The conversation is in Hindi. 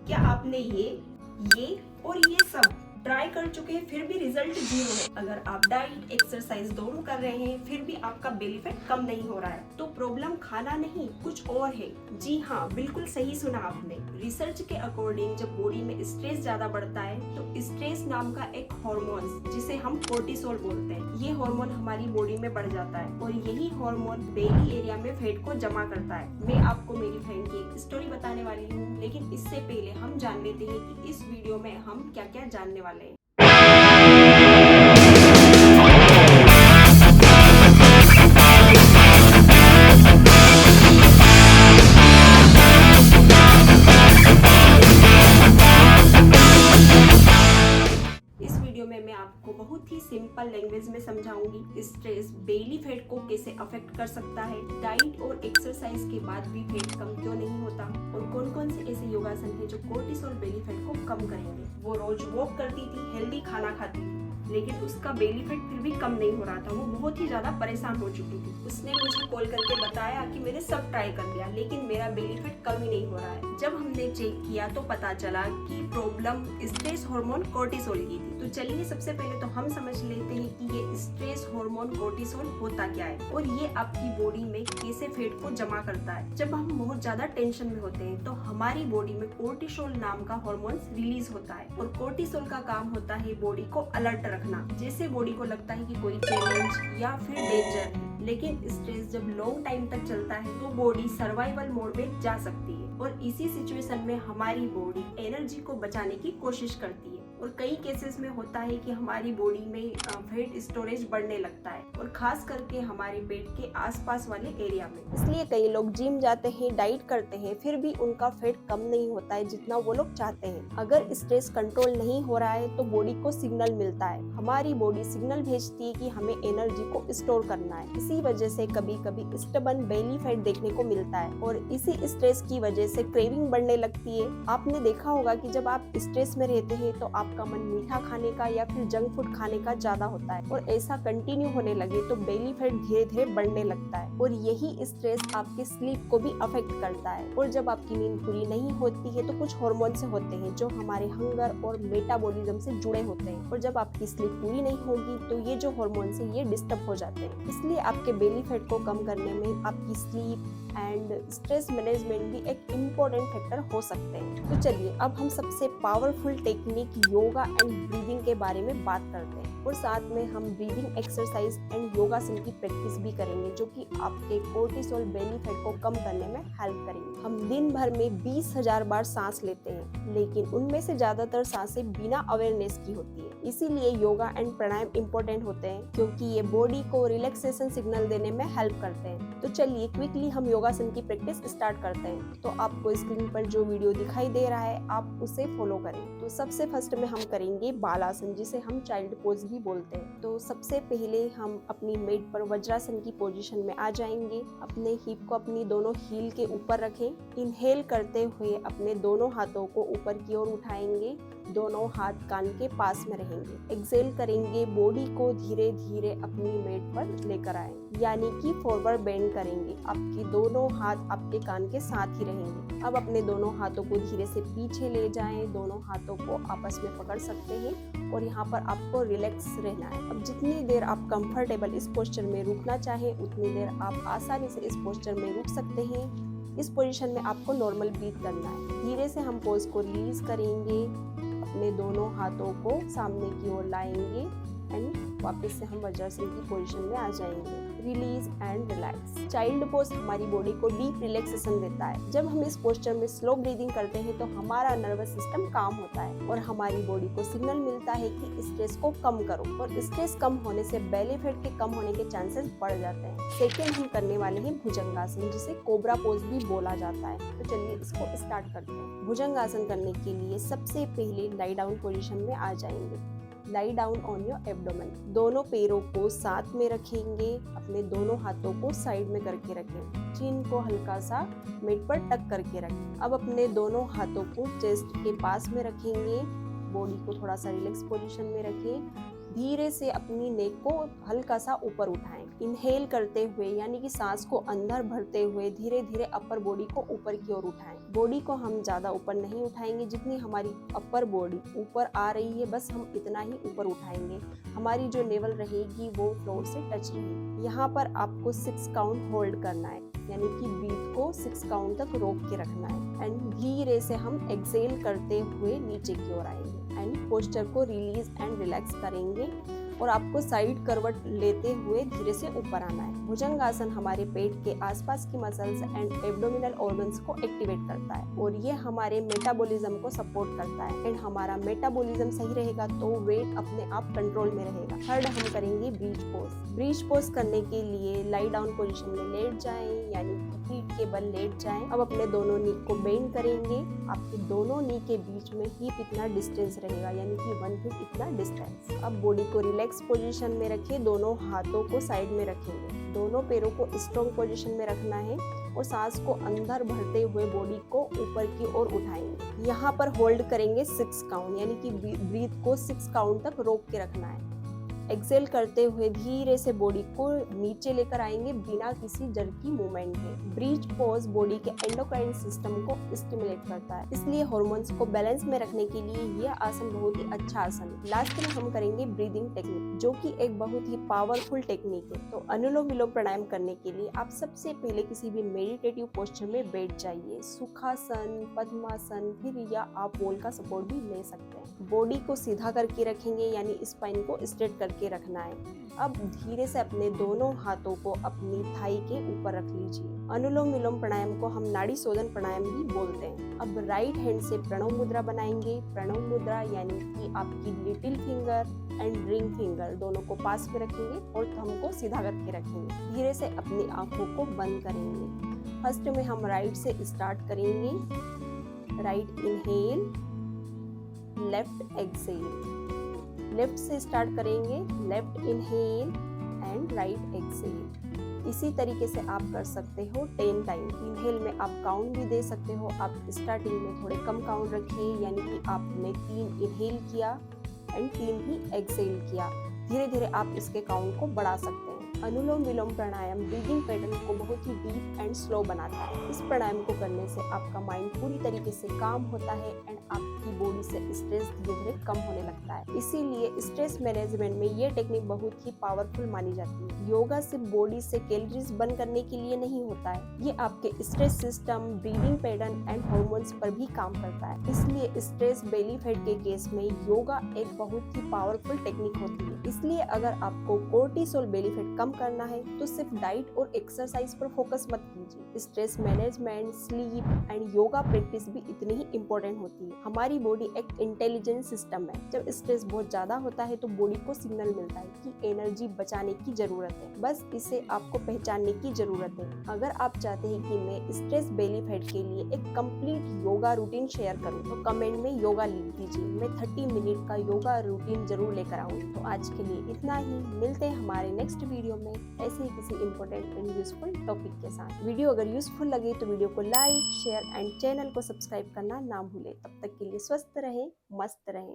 क्या आपने ये और ये सब ट्राई कर चुके हैं फिर भी रिजल्ट जीरो है? अगर आप डाइट एक्सरसाइज दोनों कर रहे हैं फिर भी आपका बेली फैट कम नहीं हो रहा है तो प्रॉब्लम खाना नहीं कुछ और है। जी हाँ, बिल्कुल सही सुना आपने। रिसर्च के अकॉर्डिंग जब बॉडी में स्ट्रेस ज्यादा बढ़ता है तो स्ट्रेस नाम का एक हार्मोन जिसे हम कोर्टिसोल बोलते हैं, ये हार्मोन हमारी बॉडी में बढ़ जाता है और यही हार्मोन बेली एरिया में फैट को जमा करता है। मैं आपको मेरी फ्रेंड की एक स्टोरी बताने वाली हूँ, लेकिन इससे पहले हम जान लेते हैं कि इस वीडियो में हम क्या क्या जानने वाले हैं। मैं आपको बहुत ही सिंपल लैंग्वेज में समझाऊंगी स्ट्रेस बेली फैट को कैसे अफेक्ट कर सकता है, डाइट और एक्सरसाइज के बाद भी फैट कम क्यों नहीं होता और कौन कौन से ऐसे योगासन है जो कोर्टिसोल बेली फैट को कम करेंगे। वो रोज वॉक करती थी, हेल्दी खाना खाती थी, लेकिन उसका बेली फैट फिर भी कम नहीं हो रहा था। वो बहुत ही ज्यादा परेशान हो चुकी थी। उसने मुझे कॉल करके बताया कि मैंने सब ट्राई कर लिया लेकिन मेरा बेली फैट कम ही नहीं हो रहा है। जब हमने चेक किया तो पता चला कि प्रॉब्लम स्ट्रेस हार्मोन कोर्टिसोल की थी। तो चलिए सबसे पहले तो हम समझ लेते हैं कि ये स्ट्रेस हार्मोन कोर्टिसोल होता क्या है और ये आपकी बॉडी में कैसे फैट को जमा करता है। जब हम बहुत ज्यादा टेंशन में होते हैं तो हमारी बॉडी में कोर्टिसोल नाम का हार्मोन रिलीज होता है और कोर्टिसोल का काम होता है बॉडी को अलर्ट रखना। जैसे बॉडी को लगता है कि कोई चैलेंज या फिर डेंजर है। लेकिन स्ट्रेस जब लॉन्ग टाइम तक चलता है तो बॉडी सर्वाइवल मोड में जा सकती है और इसी सिचुएशन में हमारी बॉडी एनर्जी को बचाने की कोशिश करती है और कई केसेस में होता है कि हमारी बॉडी में फैट स्टोरेज बढ़ने लगता है और खास करके हमारे पेट के आसपास वाले एरिया में। इसलिए कई लोग जिम जाते हैं, डाइट करते हैं, फिर भी उनका फैट कम नहीं होता है जितना वो लोग चाहते हैं। अगर स्ट्रेस कंट्रोल नहीं हो रहा है तो बॉडी को सिग्नल मिलता है, हमारी बॉडी सिग्नल भेजती है कि हमें एनर्जी को स्टोर करना है। इसी वजह से कभी कभी स्टबन बेली फैट देखने को मिलता है और इसी स्ट्रेस की वजह से क्रेविंग बढ़ने लगती है। आपने देखा होगा कि जब आप स्ट्रेस में रहते हैं तो आपका मन मीठा खाने का या फिर जंक फूड खाने का ज्यादा होता है और ऐसा कंटिन्यू होने लगे तो बेली फैट धीरे धीरे बढ़ने लगता है और यही स्ट्रेस आपके स्लीप को भी अफेक्ट करता है। और जब आपकी नींद पूरी नहीं होती है तो कुछ हार्मोन से होते हैं जो हमारे हंगर और मेटाबॉलिज्म से जुड़े होते हैं और जब आपकी स्लीप पूरी नहीं होगी तो ये जो हार्मोन से ये डिस्टर्ब हो जाते हैं। इसलिए आपके बेली फैट को कम करने में आपकी स्लीप एंड स्ट्रेस मैनेजमेंट भी एक इम्पोर्टेंट फैक्टर हो सकते हैं। तो चलिए अब हम सबसे powerful technique yoga and breathing के बारे में बात करते हैं और साथ में हम ब्रीदिंग एक्सरसाइज एंड योगासन की प्रैक्टिस भी करेंगे जो कि आपके कोर्टिसोल बेली फैट को कम करने में हेल्प करेंगे। हम दिन भर में 20,000 बार सांस लेते हैं लेकिन उनमें से ज्यादातर सांसें बिना अवेयरनेस की होती है। इसीलिए योगा एंड प्राणायाम इम्पोर्टेंट होते हैं क्योंकि ये बॉडी को रिलैक्सेशन सिग्नल देने में हेल्प करते हैं। तो चलिए क्विकली हम योगासन की प्रैक्टिस स्टार्ट करते हैं। तो आपको स्क्रीन पर जो वीडियो दिखाई दे रहा है आप उसे फॉलो करें। तो सबसे फर्स्ट में हम करेंगे बालासन जिसे हम चाइल्ड पोज भी बोलते हैं। तो सबसे पहले हम अपनी मेट पर वज्रासन की पोजीशन में आ जाएंगे। अपने हिप को अपनी दोनों हील के ऊपर रखें। इनहेल करते हुए अपने दोनों हाथों को ऊपर की ओर उठाएंगे, दोनों हाथ कान के पास में रहेंगे। एक्सेल करेंगे, बॉडी को धीरे धीरे अपनी मेट पर लेकर आए यानी कि फॉरवर्ड बेंड करेंगे। आपके दोनों हाथ आपके कान के साथ ही रहेंगे। अब अपने दोनों हाथों को धीरे से पीछे ले जाएं, दोनों हाथों को आपस में पकड़ सकते हैं और यहाँ पर आपको रिलैक्स रहना है। अब जितनी देर आप कंफर्टेबल इस पोस्चर में रुकना चाहें उतनी देर आप आसानी से इस पोस्चर में रुक सकते हैं। इस पोजीशन में आपको नॉर्मल ब्रीथ करना है। धीरे से हम पोज को रिलीज करेंगे, अपने दोनों हाथों को सामने की ओर लाएंगे एंड वापस से हम वज्रासन की पोजीशन में आ जाएंगे। Release and relax. Child pose हमारी बॉडी को डीप रिलैक्सेशन देता है। जब हम इस पोस्चर में स्लो ब्रीदिंग करते हैं तो हमारा नर्वस सिस्टम काम होता है और हमारी बॉडी को सिग्नल मिलता है कि स्ट्रेस को कम करो और स्ट्रेस कम होने से बेली फैट के कम होने के चांसेस बढ़ जाते हैं। सेकेंड हम करने वाले हैं भुजंगासन जिसे कोबरा पोज भी बोला जाता है। तो चलिए इसको स्टार्ट करते हैं। भुजंगासन करने के लिए सबसे पहले लाई डाउन पोजीशन में आ जाएंगे। Lie down on your abdomen. दोनों पैरों को साथ में रखेंगे, अपने दोनों हाथों को साइड में करके रखें, चिन को हल्का सा मेट पर टक करके रखें। अब अपने दोनों हाथों को चेस्ट के पास में रखेंगे, बॉडी को थोड़ा सा रिलैक्स पोजीशन में रखें। धीरे से अपनी नेक को हल्का सा ऊपर उठाएं। इनहेल करते हुए यानी कि सांस को अंदर भरते हुए धीरे धीरे अपर बॉडी को ऊपर की ओर उठाएं। बॉडी को हम ज़्यादा ऊपर नहीं उठाएंगे, जितनी हमारी अपर बॉडी ऊपर आ रही है बस हम इतना ही ऊपर उठाएंगे। हमारी जो नेवल रहेगी वो फ्लोर से टच रहेगी। यहाँ पर आपको 6 काउंट होल्ड करना है, यानी कि ब्रीथ को 6 काउंट तक रोक के रखना है एंड धीरे से हम एक्सेल करते हुए नीचे की ओर आएंगे एंड पोस्चर को रिलीज एंड रिलैक्स करेंगे और आपको साइड करवट लेते हुए धीरे से ऊपर आना है। भुजंगासन हमारे पेट के आसपास की मसल्स एंड एब्डोमिनल ऑर्गन्स को एक्टिवेट करता है और ये हमारे मेटाबॉलिज्म को सपोर्ट करता है एंड हमारा मेटाबॉलिज्म सही रहेगा तो वेट अपने आप कंट्रोल में रहेगा। थर्ड हम करेंगे ब्रीच पोज। ब्रीच पोज करने के लिए लाई डाउन पोजीशन में लेट जाएं, यानी पीठ के बल लेट जाएं। अब अपने दोनों नी को बेंड करेंगे। आपके दोनों नी के बीच में हिप इतना डिस्टेंस रहेगा, यानी कि 1 फीट इतना डिस्टेंस। अब बॉडी को रिलैक्स पोजीशन में रखें, दोनों हाथों को साइड में रखेंगे, दोनों पैरों को स्ट्रॉन्ग पोजीशन में रखना है और सांस को अंदर भरते हुए बॉडी को ऊपर की ओर उठाएंगे। यहाँ पर होल्ड करेंगे 6 काउंट, यानी कि ब्रीथ को 6 काउंट तक रोक के रखना है। एक्सेल करते हुए धीरे से बॉडी को नीचे लेकर आएंगे बिना किसी जर्की मूवमेंट के। ब्रीच पोज बॉडी के एंडोक्राइन सिस्टम को स्टिमुलेट करता है, इसलिए हार्मोन्स को बैलेंस में रखने के लिए यह आसन बहुत ही अच्छा आसन है। लास्ट में हम करेंगे ब्रीदिंग टेक्निक, जो कि एक बहुत ही पावरफुल टेक्निक है। तो अनुलोम विलोम प्राणायाम करने के लिए आप सबसे पहले किसी भी मेडिटेटिव पोस्चर में बैठ जाइए, सुखासन, पद्मासन, फिर या आप वॉल का सपोर्ट भी ले सकते हैं। बॉडी को सीधा करके रखेंगे, यानी स्पाइन को स्ट्रेट करके रखना है। अब धीरे से अपने दोनों हाथों को अपनी थाई के ऊपर रख लीजिए। अनुलोम विलोम प्राणायाम को हम नाड़ी शोधन प्राणायाम भी बोलते हैं। अब राइट हैंड से प्रणव मुद्रा बनाएंगे। प्रणव मुद्रा यानी कि आपकी little finger and ring finger दोनों को पास में रखेंगे और थंब को सीधा करके रखेंगे। धीरे से अपनी आंखों को बंद करेंगे। फर्स्ट में हम राइट से स्टार्ट करेंगे। Right inhale, left exhale. Left से स्टार्ट करेंगे, left inhale and right exhale. इसी तरीके से आप कर सकते हो 10 टाइम। इनहेल में आप काउंट भी दे सकते हो। आप स्टार्टिंग में थोड़े कम काउंट रखिए, यानी कि आपने 3 इनहेल किया एंड 3 ही एक्सेल किया। धीरे धीरे आप इसके काउंट को बढ़ा सकते हैं। अनुलोम विलोम प्राणायाम ब्रीदिंग पैटर्न को बहुत ही डीप एंड स्लो बनाता है। इस प्राणायाम को करने से आपका माइंड पूरी तरीके से काम होता है एंड आपकी बॉडी से स्ट्रेस धीरे धीरे कम होने लगता है। इसीलिए स्ट्रेस मैनेजमेंट में ये टेक्निक बहुत ही पावरफुल मानी जाती है। योगा सिर्फ बॉडी से कैलोरीज बर्न करने के लिए नहीं होता है, ये आपके stress system, breathing pattern and hormones पर भी काम करता है। इसलिए स्ट्रेस बेली फैट के केस में योगा एक बहुत ही पावरफुल टेक्निक होती है। इसलिए अगर आपको कोर्टिसोल बेली फैट कम करना है तो सिर्फ डाइट और एक्सरसाइज पर फोकस मत कीजिए। Stress management, sleep and yoga practice भी इतनी ही इम्पोर्टेंट होती है। हमारी बॉडी एक इंटेलिजेंट सिस्टम है। जब स्ट्रेस बहुत ज्यादा होता है तो बॉडी को सिग्नल मिलता है कि एनर्जी बचाने की जरूरत है, बस इसे आपको पहचानने की जरूरत है। अगर आप चाहते हैं कि मैं स्ट्रेस बेली फैट के लिए एक कंप्लीट योगा रूटीन शेयर करूं तो कमेंट में योगा लिख दीजिए। मैं 30 मिनट का योगा रूटीन जरूर लेकर आऊंगी। तो आज के लिए इतना ही। मिलते हैं हमारे नेक्स्ट वीडियो में ऐसे ही किसी इंपॉर्टेंट एंड यूजफुल टॉपिक के साथ। वीडियो अगर यूजफुल लगे तो वीडियो को लाइक, शेयर एंड चैनल को सब्सक्राइब करना ना भूलें। तब तक के लिए स्वस्थ रहें, मस्त रहें।